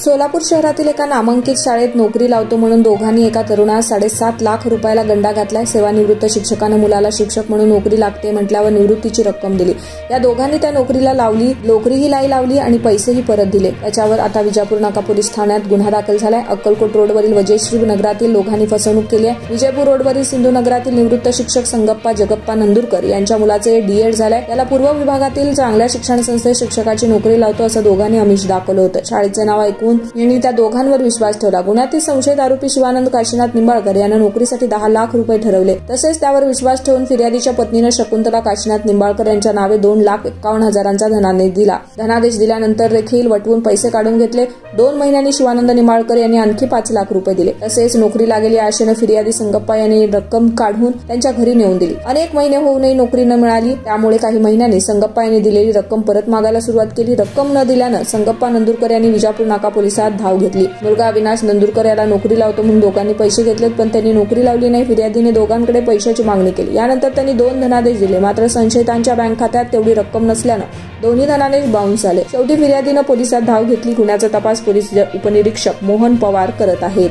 सोलापूर शहरातील एका नामांकित शाळेत नोकरी लावतो म्हणून दोघांनी एका तरुणास 7.5 लाख रुपयाला गंडा घातलाय। सेवानिवृत्त शिक्षकानं मुलाला शिक्षक म्हणून नोकरी लागते म्हटल्यावर निवृत्तीची रक्कम दिली। या दोघांनी त्या नोकरीला लावली, नोकरीही लावली आणि पैसेही परत दिले। त्याच्यावर आता विजापूर नाका पोलीस ठाण्यात गुन्हा दाखल झालाय। अक्कलकोट रोडवरील वजयश्री नगरातील दोघांनी फसवणूक केली आहे। विजयपूर रोडवरील सिंधू नगरातील निवृत्त शिक्षक संगप्पा जगप्पा नंदुरकर यांच्या मुलाचे D.Ed झालंय। त्याला पूर्व विभागातील चांगल्या शिक्षण संस्थेत शिक्षकाची नोकरी लावतो असं दोघांनी आमिष दाखवलं होतं। शाळेचे नाव ऐकून यांनी त्या दोघांवर विश्वास ठेवला। गुन्ह्यातील संशयित आरोपी शिवानंद काशीनाथ निंबाळकर यांना नोकरीसाठी 10 लाख रुपये ठरवले। तसेच त्यावर विश्वास ठेवून फिर्यादीच्या पत्नीने शकुंतला काशीनाथ निंबाळकर यांच्या नावे 2,51,000चा धनादेश दिला। धनादेश दिल्यानंतर देखील वटवून पैसे काढून घेतले। 2 महिन्यांनी शिवानंद निंबाळकर यांनी आणखी 5 लाख रुपये दिले। तसेच नोकरी लागेली आशेने फिर्यादी संगप्पा यांनी रक्कम काढून त्यांच्या घरी नेऊन दिली। अनेक महिने होऊनही नोकरी न मिळाली। त्यामुळे काही महिन्यांनी संगप्पा यांनी दिलेली रक्कम परत मागायला सुरुवात केली। रक्कम न दिल्यानं संगप्पा नंदुरकर यांनी विजापूर नाका पोलिसात धाव घेतली। मुलगा अविनाश नंदुरकर याला नोकरी लावतो म्हणून दोघांनी पैसे घेतलेत, पण त्यांनी नोकरी लावली नाही। फिर्यादीने दोघांकडे पैशाची मागणी केली। यानंतर त्यांनी 2 धनादेश दिले, मात्र संशयितांच्या बँक खात्यात तेवढी रक्कम नसल्यानं दोन्ही धनादेश बाउन्स झाले। शेवटी फिर्यादीनं पोलिसात धाव घेतली। गुन्ह्याचा तपास पोलीस उपनिरीक्षक मोहन पवार करत आहेत।